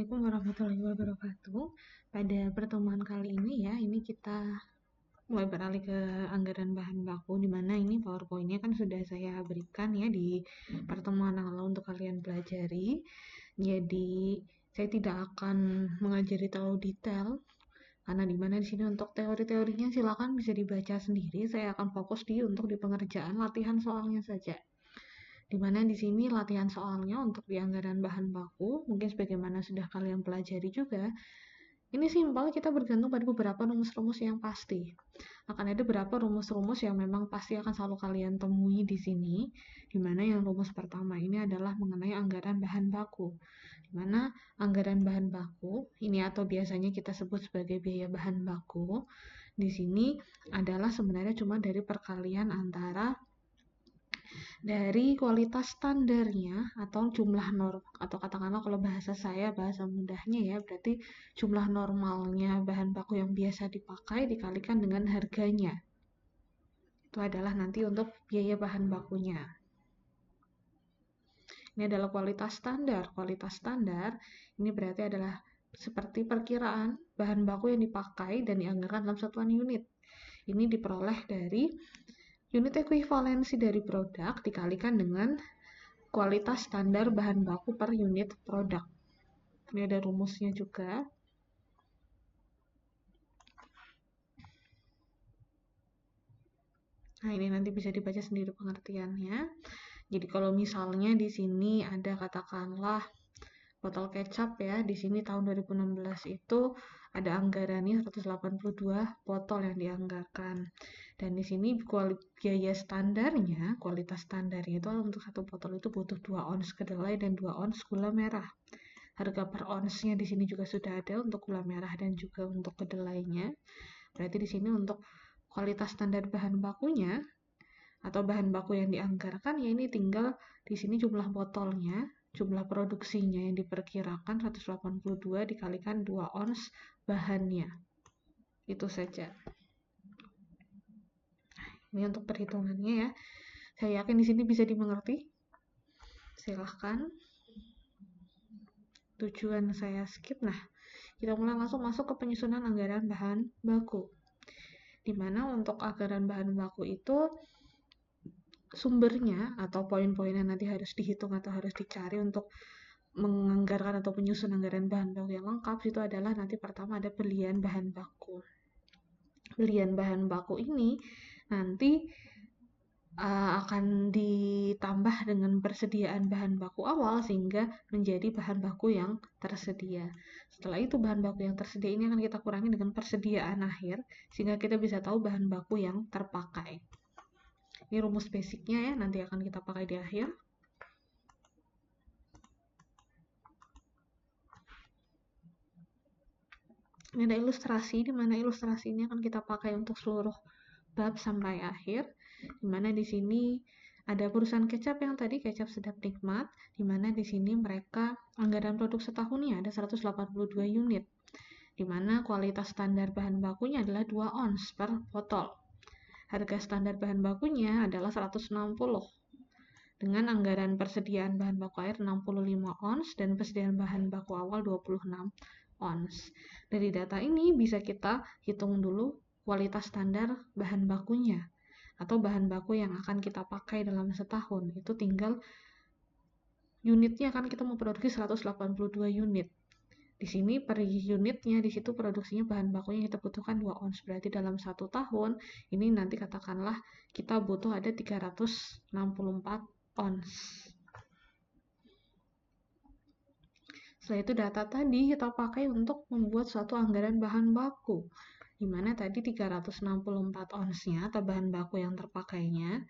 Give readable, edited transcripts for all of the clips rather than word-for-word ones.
Assalamualaikum warahmatullahi wabarakatuh. Pada pertemuan kali ini ini kita mulai beralih ke anggaran bahan baku, di mana ini PowerPoint-nya kan sudah saya berikan di pertemuan lalu untuk kalian pelajari. Jadi saya tidak akan mengajari terlalu detail, karena di mana di sini untuk teori-teorinya silakan bisa dibaca sendiri. Saya akan fokus untuk di pengerjaan latihan soalnya saja. Dimana di sini latihan soalnya untuk di anggaran bahan baku, mungkin sebagaimana sudah kalian pelajari juga, ini simpel, kita bergantung pada beberapa rumus-rumus yang pasti. Akan ada beberapa rumus-rumus yang memang pasti akan selalu kalian temui di sini, dimana yang rumus pertama ini adalah mengenai anggaran bahan baku. Dimana anggaran bahan baku, ini atau biasanya kita sebut sebagai biaya bahan baku, di sini adalah sebenarnya cuma dari perkalian antara dari kualitas standarnya atau jumlah norm, atau katakanlah kalau bahasa saya, bahasa mudahnya berarti jumlah normalnya bahan baku yang biasa dipakai dikalikan dengan harganya. Itu adalah nanti untuk biaya bahan bakunya. Ini adalah kualitas standar. Kualitas standar ini berarti adalah seperti perkiraan bahan baku yang dipakai dan dianggarkan dalam satuan unit. Ini diperoleh dari unit ekuivalensi dari produk dikalikan dengan kualitas standar bahan baku per unit produk. Ini ada rumusnya juga. Nah, ini nanti bisa dibaca sendiri pengertiannya. Jadi kalau misalnya di sini ada katakanlah botol kecap di sini tahun 2016 itu ada anggarannya 182 botol yang dianggarkan. Dan di sini biaya standarnya, kualitas standarnya itu untuk satu botol itu butuh 2 ons kedelai dan 2 ons gula merah. Harga per onsnya di sini juga sudah ada untuk gula merah dan juga untuk kedelainya. Berarti di sini untuk kualitas standar bahan bakunya atau bahan baku yang dianggarkan ini tinggal di sini jumlah botolnya, jumlah produksinya yang diperkirakan 182 dikalikan 2 ons bahannya. Itu saja. Ini untuk perhitungannya Saya yakin di sini bisa dimengerti. Silahkan. Tujuan saya skip. Nah, kita mulai langsung masuk ke penyusunan anggaran bahan baku. Dimana untuk anggaran bahan baku itu sumbernya atau poin-poin yang nanti harus dihitung atau harus dicari untuk menganggarkan atau menyusun anggaran bahan baku yang lengkap itu adalah nanti pertama ada belian bahan baku. Belian bahan baku ini nanti akan ditambah dengan persediaan bahan baku awal sehingga menjadi bahan baku yang tersedia. Setelah itu bahan baku yang tersedia ini akan kita kurangi dengan persediaan akhir sehingga kita bisa tahu bahan baku yang terpakai. Ini rumus basicnya nanti akan kita pakai di akhir. Ini ada ilustrasi, di mana ilustrasi ini akan kita pakai untuk seluruh bab sampai akhir. Di mana di sini ada perusahaan kecap yang tadi, Kecap Sedap Nikmat, di mana di sini mereka anggaran produk setahunnya ada 182 unit. Di mana kualitas standar bahan bakunya adalah 2 ons per botol. Harga standar bahan bakunya adalah 160. Dengan anggaran persediaan bahan baku air 65 ons dan persediaan bahan baku awal 26 ons. Dari data ini bisa kita hitung dulu kualitas standar bahan bakunya atau bahan baku yang akan kita pakai dalam setahun. Itu tinggal unitnya kan kita mau produksi 182 unit. Di sini per unitnya di situ produksinya bahan bakunya kita butuhkan 2 ons. Berarti dalam 1 tahun ini nanti katakanlah kita butuh ada 364 ons. Setelah itu data tadi kita pakai untuk membuat suatu anggaran bahan baku. Di mana tadi 364 onsnya atau bahan baku yang terpakainya.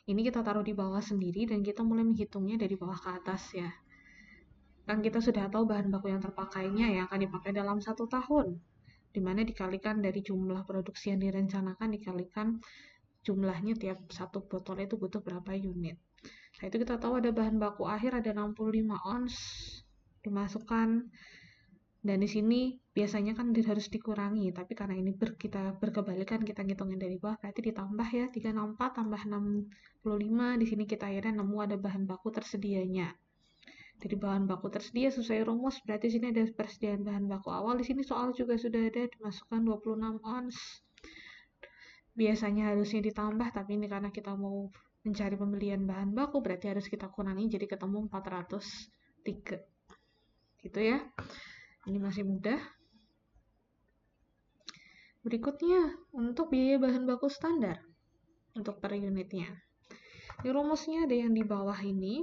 Ini kita taruh di bawah sendiri dan kita mulai menghitungnya dari bawah ke atas Kan kita sudah tahu bahan baku yang terpakainya yang akan dipakai dalam 1 tahun. Di mana dikalikan dari jumlah produksi yang direncanakan dikalikan jumlahnya tiap satu botol itu butuh berapa unit. Nah, itu kita tahu ada bahan baku akhir ada 65 ons dimasukkan. Dan di sini biasanya kan harus dikurangi, tapi karena ini kita berkebalikan, kita ngitungin dari bawah, berarti ditambah 364 tambah 65, di sini kita akhirnya nemu ada bahan baku tersedianya. Dari bahan baku tersedia sesuai rumus, berarti sini ada persediaan bahan baku awal. Di sini soal juga sudah ada dimasukkan 26 ons. Biasanya harusnya ditambah, tapi ini karena kita mau mencari pembelian bahan baku, berarti harus kita kurangi, jadi ketemu 403. Gitu ya. Ini masih mudah. Berikutnya, untuk biaya bahan baku standar untuk per unitnya. Di rumusnya ada yang di bawah ini.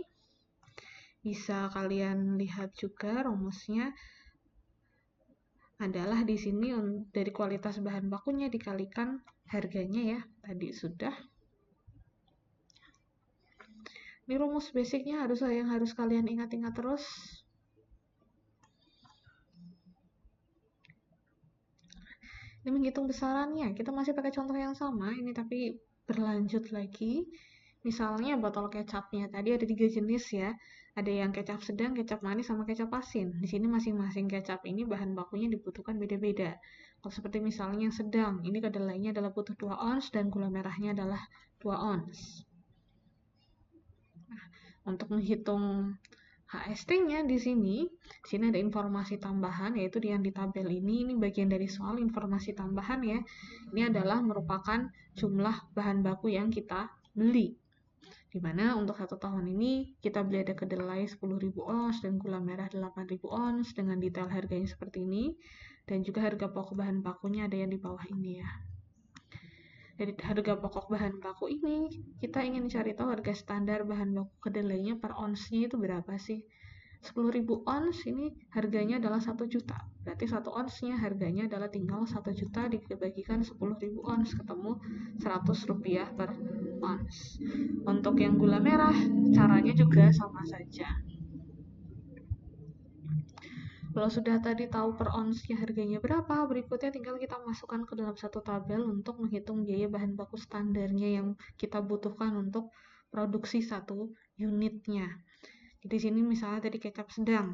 Bisa kalian lihat juga rumusnya adalah di sini dari kualitas bahan bakunya dikalikan harganya ya. Tadi sudah. Ini rumus basicnya yang harus kalian ingat-ingat terus. Ini menghitung besarannya. Kita masih pakai contoh yang sama, ini tapi berlanjut lagi. Misalnya botol kecapnya tadi ada 3 jenis ya. Ada yang kecap sedang, kecap manis, sama kecap asin. Di sini masing-masing kecap ini bahan bakunya dibutuhkan beda-beda. Kalau seperti misalnya yang sedang, ini kedelainya adalah butuh 2 ons dan gula merahnya adalah 2 ons. Nah, untuk menghitung HST-nya di sini ada informasi tambahan, yaitu yang di tabel ini bagian dari soal informasi tambahan ya. Ini adalah merupakan jumlah bahan baku yang kita beli. Dimana untuk 1 tahun ini kita beli ada kedelai 10.000 ons dan gula merah 8.000 ons dengan detail harganya seperti ini. Dan juga harga pokok bahan bakunya ada yang di bawah ini ya. Dari harga pokok bahan baku ini, kita ingin cari tahu harga standar bahan baku kedelainya per onsnya itu berapa sih? 10.000 ons ini harganya adalah 1 juta. Berarti 1 onsnya harganya adalah tinggal 1 juta dibagikan 10.000 ons, ketemu 100 rupiah per ons. Untuk yang gula merah, caranya juga sama saja. Kalau sudah tadi tahu per onsnya harganya berapa, berikutnya tinggal kita masukkan ke dalam satu tabel untuk menghitung biaya bahan baku standarnya yang kita butuhkan untuk produksi 1 unitnya. Jadi di sini misalnya tadi kecap sedang.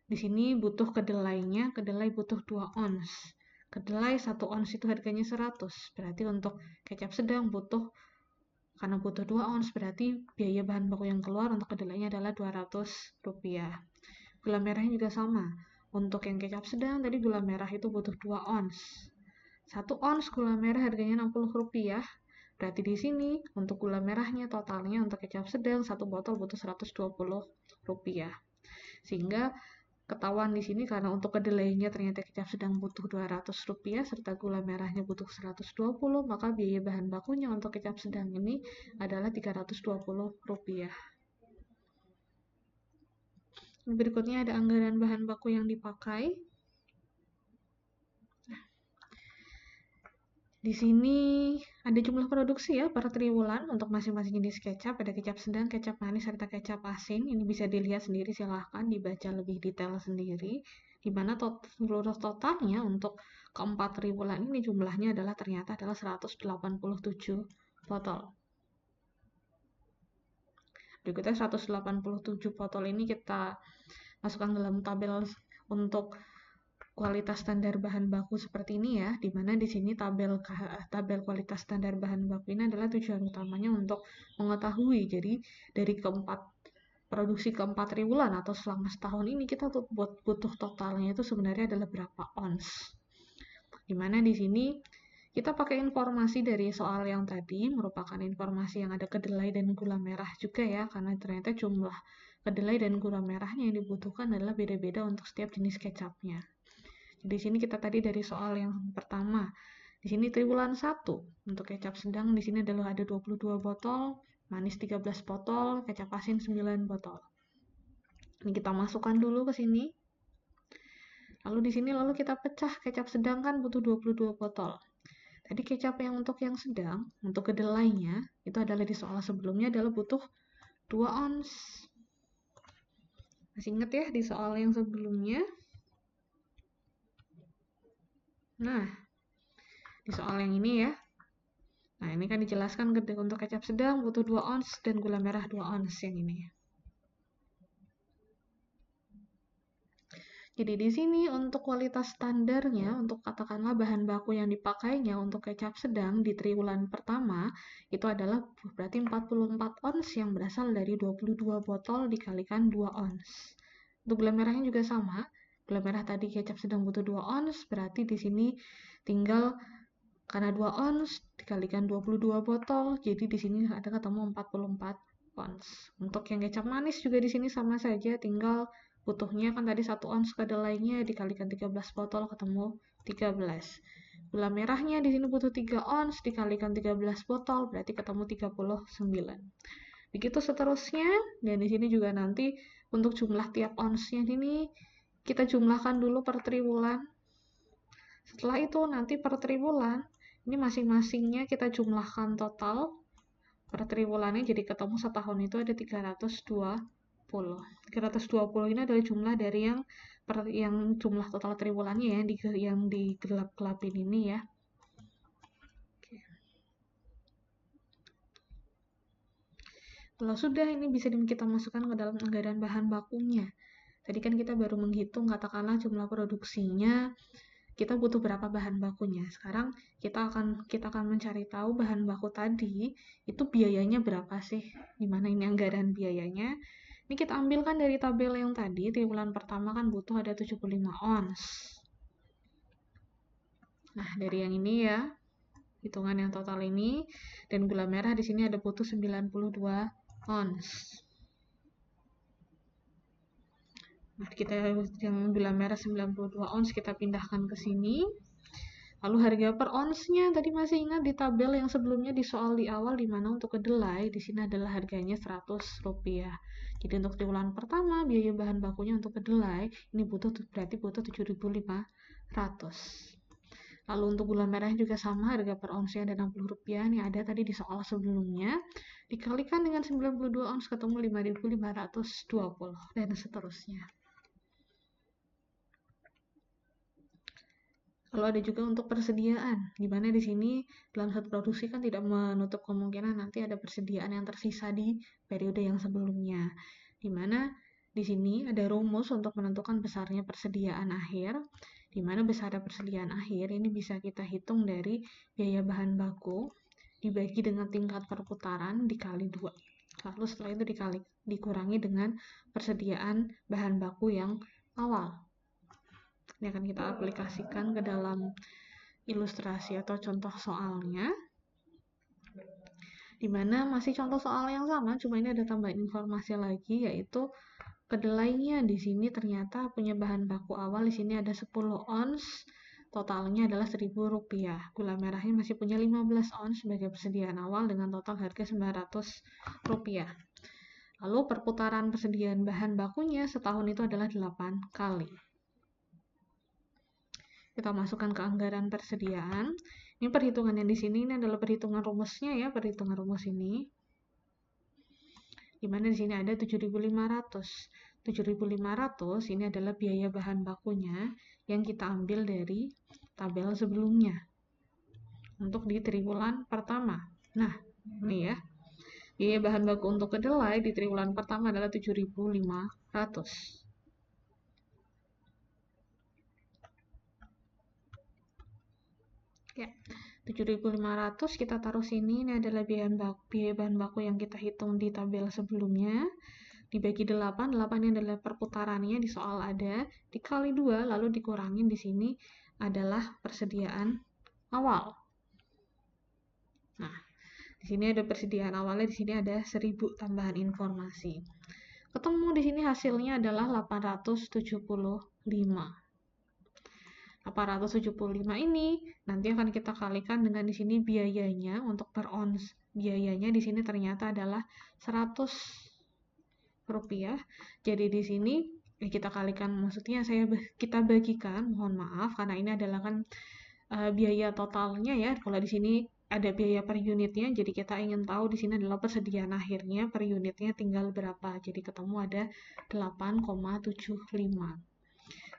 Di sini butuh kedelainya, kedelai butuh 2 ons. Kedelai 1 ons itu harganya 100. Berarti untuk kecap sedang karena butuh 2 ons, berarti biaya bahan baku yang keluar untuk kedelainya adalah 200 rupiah. Gula merahnya juga sama. Untuk yang kecap sedang, tadi gula merah itu butuh 2 ons. 1 ons gula merah harganya 60 rupiah. Berarti di sini untuk gula merahnya totalnya untuk kecap sedang 1 botol butuh 120 rupiah. Sehingga ketahuan di sini karena untuk kedelainya ternyata kecap sedang butuh 200 rupiah serta gula merahnya butuh 120, maka biaya bahan bakunya untuk kecap sedang ini adalah 320 rupiah. Berikutnya ada anggaran bahan baku yang dipakai. Di sini ada jumlah produksi ya per triwulan untuk masing-masing jenis kecap. Ada kecap sedang, kecap manis, serta kecap asin. Ini bisa dilihat sendiri, silahkan dibaca lebih detail sendiri. Di mana seluruh totalnya untuk keempat triwulan ini jumlahnya ternyata adalah 187 botol. Berikutnya 187 botol ini kita masukkan dalam tabel untuk kualitas standar bahan baku seperti ini ya, di mana di sini tabel kualitas standar bahan baku ini adalah tujuan utamanya untuk mengetahui. Jadi dari produksi keempat triwulan atau selama setahun ini kita butuh totalnya itu sebenarnya adalah berapa ons. Di mana di sini kita pakai informasi dari soal yang tadi, merupakan informasi yang ada kedelai dan gula merah juga ya, karena ternyata jumlah kedelai dan gula merahnya yang dibutuhkan adalah beda-beda untuk setiap jenis kecapnya. Di sini kita tadi dari soal yang pertama. Di sini triwulan 1 untuk kecap sedang di sini adalah ada 22 botol, manis 13 botol, kecap asin 9 botol. Ini kita masukkan dulu ke sini. Lalu di sini kita pecah, kecap sedang kan butuh 22 botol. Tadi kecap yang untuk yang sedang, untuk kedelainya, itu adalah di soal sebelumnya adalah butuh 2 ons. Masih ingat ya di soal yang sebelumnya? Nah, di soal yang ini ya. Nah, ini kan dijelaskan untuk kecap sedang butuh 2 ons dan gula merah 2 ons yang ini. Jadi di sini untuk kualitas standarnya, untuk katakanlah bahan baku yang dipakainya untuk kecap sedang di triwulan pertama, itu adalah berarti 44 ons yang berasal dari 22 botol dikalikan 2 ons. Untuk gula merahnya juga sama. Gula merah tadi kecap sedang butuh 2 ons, berarti di sini tinggal karena 2 ons dikalikan 22 botol, jadi di sini ada ketemu 44 ons. Untuk yang kecap manis juga di sini sama saja, tinggal butuhnya kan tadi 1 ons kedelainya dikalikan 13 botol ketemu 13. Gula merahnya di sini butuh 3 ons dikalikan 13 botol berarti ketemu 39. Begitu seterusnya, dan di sini juga nanti untuk jumlah tiap onsnya ini kita jumlahkan dulu per triwulan. Setelah itu nanti per triwulan, ini masing-masingnya kita jumlahkan total per triwulannya, jadi ketemu setahun itu ada 320. 320 ini adalah jumlah dari yang jumlah total triwulannya ya, yang digelap-gelapin ini ya. Kalau sudah, ini bisa kita masukkan ke dalam anggaran bahan bakunya. Tadi kan kita baru menghitung katakanlah jumlah produksinya, kita butuh berapa bahan bakunya. Sekarang kita akan mencari tahu bahan baku tadi itu biayanya berapa sih? Dimana ini anggaran biayanya? Ini kita ambilkan dari tabel yang tadi, triwulan pertama kan butuh ada 75 ons. Nah, dari yang ini ya, hitungan yang total ini, dan gula merah di sini ada butuh 92 ons. Nah, kita yang gula merah 92 ons kita pindahkan ke sini. Lalu harga per onsnya tadi masih ingat di tabel yang sebelumnya di soal di awal, di mana untuk kedelai di sini adalah harganya Rp100. Jadi untuk triwulan pertama biaya bahan bakunya untuk kedelai ini berarti butuh 7.500. Lalu untuk gula merah juga sama, harga per onsnya ada Rp60 yang ada tadi di soal sebelumnya, dikalikan dengan 92 ons ketemu 5.520 dan seterusnya. Lalu ada juga untuk persediaan, di mana di sini dalam satu produksi kan tidak menutup kemungkinan nanti ada persediaan yang tersisa di periode yang sebelumnya. Di mana di sini ada rumus untuk menentukan besarnya persediaan akhir, di mana besar persediaan akhir ini bisa kita hitung dari biaya bahan baku dibagi dengan tingkat perputaran dikali 2. Lalu setelah itu dikurangi dengan persediaan bahan baku yang awal. Ini akan kita aplikasikan ke dalam ilustrasi atau contoh soalnya, di mana masih contoh soal yang sama, cuma ini ada tambahan informasi lagi, yaitu kedelainya di sini ternyata punya bahan baku awal di sini ada 10 ons, totalnya adalah Rp1.000. Gula merahnya masih punya 15 ons sebagai persediaan awal dengan total harga Rp900. Lalu perputaran persediaan bahan bakunya setahun itu adalah 8 kali. Kita masukkan ke anggaran persediaan. Ini perhitungannya di sini, ini adalah perhitungan rumusnya ya, perhitungan rumus ini. Di mana di sini ada 7.500. 7.500 ini adalah biaya bahan bakunya yang kita ambil dari tabel sebelumnya. Untuk di triwulan pertama. Nah, ini ya. Biaya bahan baku untuk kedelai di triwulan pertama adalah 7.500. Ya, 7.500 kita taruh sini, ini adalah biaya bahan baku yang kita hitung di tabel sebelumnya, dibagi 8, 8 ini adalah perputarannya di soal ada, dikali 2, lalu dikurangin di sini adalah persediaan awal. Nah, di sini ada persediaan awalnya, di sini ada 1000 tambahan informasi. Ketemu di sini hasilnya adalah 875. 875 ini nanti akan kita kalikan dengan di sini biayanya untuk per ons. Biayanya di sini ternyata adalah Rp100. Jadi di sini kita kalikan, maksudnya kita bagikan, mohon maaf karena ini adalah kan biaya totalnya ya. Kalau di sini ada biaya per unitnya, jadi kita ingin tahu di sini adalah persediaan akhirnya per unitnya tinggal berapa. Jadi ketemu ada 8,75.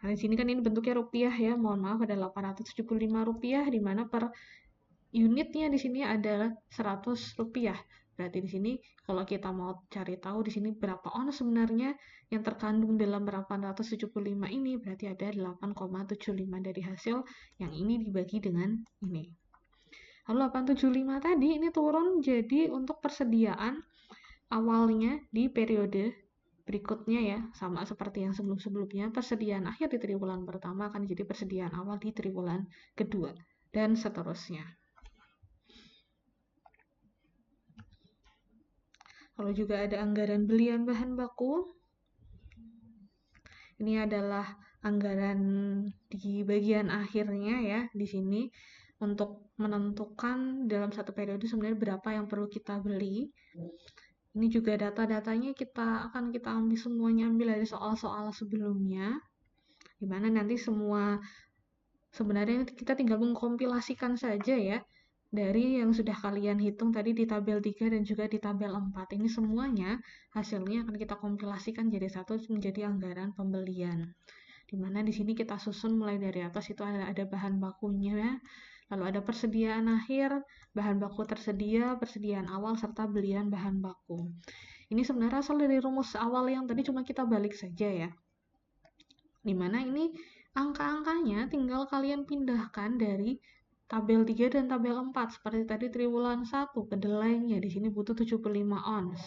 Nah, di sini kan ini bentuknya rupiah ya, mohon maaf ada Rp875, di mana per unitnya di sini adalah Rp100. Berarti di sini kalau kita mau cari tahu di sini berapa ons sebenarnya yang terkandung dalam 875 ini, berarti ada 8,75 dari hasil yang ini dibagi dengan ini. Lalu 875 tadi ini turun jadi untuk persediaan awalnya di periode berikutnya ya, sama seperti yang sebelum-sebelumnya, persediaan akhir di triwulan pertama akan jadi persediaan awal di triwulan kedua, dan seterusnya. Lalu juga ada anggaran belian bahan baku. Ini adalah anggaran di bagian akhirnya ya, di sini untuk menentukan dalam satu periode sebenarnya berapa yang perlu kita beli. Ini juga data-datanya akan kita ambil semuanya, ambil dari soal-soal sebelumnya, dimana nanti semua sebenarnya kita tinggal mengkompilasikan saja ya dari yang sudah kalian hitung tadi di tabel 3 dan juga di tabel 4. Ini semuanya hasilnya akan kita kompilasikan jadi satu menjadi anggaran pembelian. Dimana di sini kita susun mulai dari atas itu ada bahan bakunya, lalu ada persediaan akhir, bahan baku tersedia, persediaan awal, serta belian bahan baku. Ini sebenarnya asal dari rumus awal yang tadi cuma kita balik saja ya. Dimana ini angka-angkanya tinggal kalian pindahkan dari tabel 3 dan tabel 4. Seperti tadi triwulan 1, kedelainya di sini butuh 75 ons.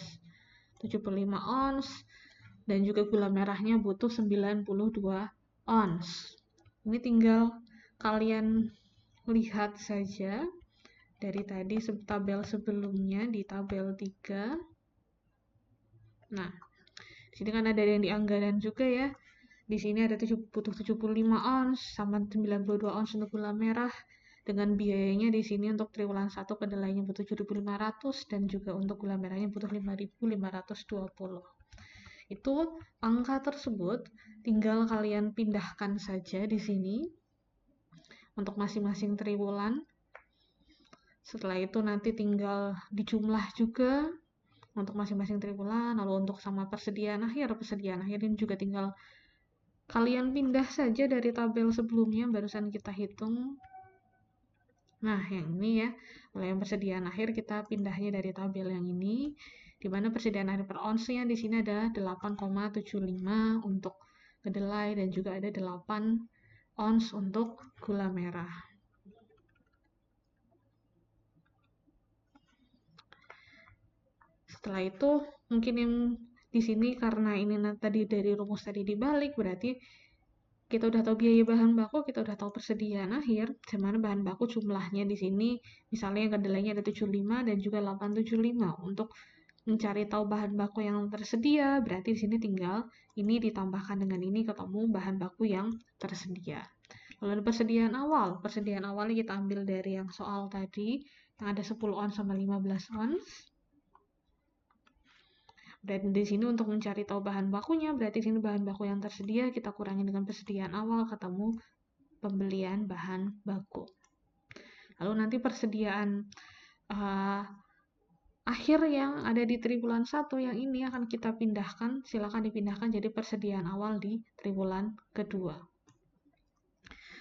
75 ons dan juga gula merahnya butuh 92 ons. Ini tinggal kalian lihat saja dari tadi tabel sebelumnya di tabel 3. Nah, di sini kan ada yang di anggaran juga ya. Di sini ada butuh 75 ons sama 92 ons untuk gula merah. Dengan biayanya di sini untuk triwulan 1 kedelainya butuh 7.500 dan juga untuk gula merahnya butuh 5.520. Itu angka tersebut tinggal kalian pindahkan saja di sini untuk masing-masing triwulan. Setelah itu nanti tinggal dijumlah juga untuk masing-masing triwulan. Lalu untuk sama persediaan akhir ini juga tinggal kalian pindah saja dari tabel sebelumnya barusan kita hitung. Nah, yang ini ya, mulai yang persediaan akhir kita pindahnya dari tabel yang ini, di mana persediaan akhir per onsnya di sini ada 8,75 untuk kedelai dan juga ada 8 ons untuk gula merah. Setelah itu mungkin yang di sini karena ini tadi dari rumus tadi dibalik, berarti kita udah tahu biaya bahan baku, kita udah tahu persediaan akhir, dimana bahan baku jumlahnya di sini, misalnya yang kedelainya ada 75 dan juga 875. Untuk mencari tahu bahan baku yang tersedia, berarti di sini tinggal ini ditambahkan dengan ini ketemu bahan baku yang tersedia. Lalu persediaan awalnya kita ambil dari yang soal tadi, yang ada 10 ons sama 15 ons. Dan di sini untuk mencari tahu bahan bakunya, berarti di sini bahan baku yang tersedia kita kurangi dengan persediaan awal ketemu pembelian bahan baku. Lalu nanti persediaan akhir yang ada di triwulan 1 yang ini akan kita pindahkan, silakan dipindahkan jadi persediaan awal di triwulan kedua.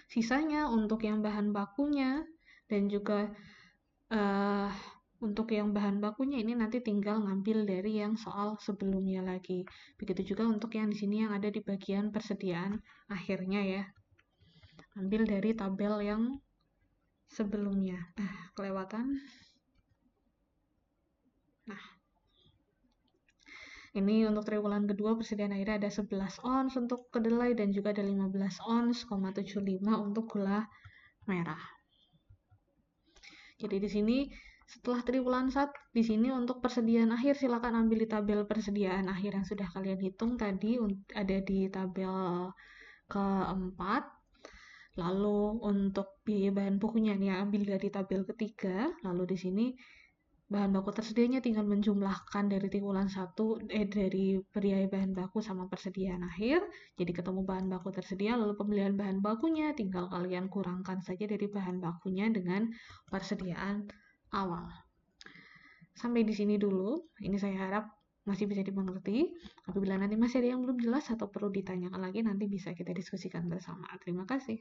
Sisanya untuk yang bahan bakunya dan juga untuk yang bahan bakunya ini nanti tinggal ngambil dari yang soal sebelumnya lagi. Begitu juga untuk yang di sini yang ada di bagian persediaan akhirnya ya. Ambil dari tabel yang sebelumnya. Kelewatan. Nah, ini untuk triwulan kedua persediaan akhirnya ada 11 ons untuk kedelai dan juga ada 15 ons, 75 untuk gula merah. Jadi di sini setelah triwulan 1 di sini untuk persediaan akhir silakan ambil di tabel persediaan akhir yang sudah kalian hitung tadi, ada di tabel keempat. Lalu untuk biaya bahan bakunya nih ambil dari tabel ketiga. Lalu di sini bahan baku tersedianya tinggal menjumlahkan dari triwulan 1 dari biaya bahan baku sama persediaan akhir. Jadi ketemu bahan baku tersedia, lalu pembelian bahan bakunya tinggal kalian kurangkan saja dari bahan bakunya dengan persediaan awal. Sampai di sini dulu. Ini saya harap masih bisa dimengerti. Apabila nanti masih ada yang belum jelas atau perlu ditanyakan lagi, nanti bisa kita diskusikan bersama. Terima kasih.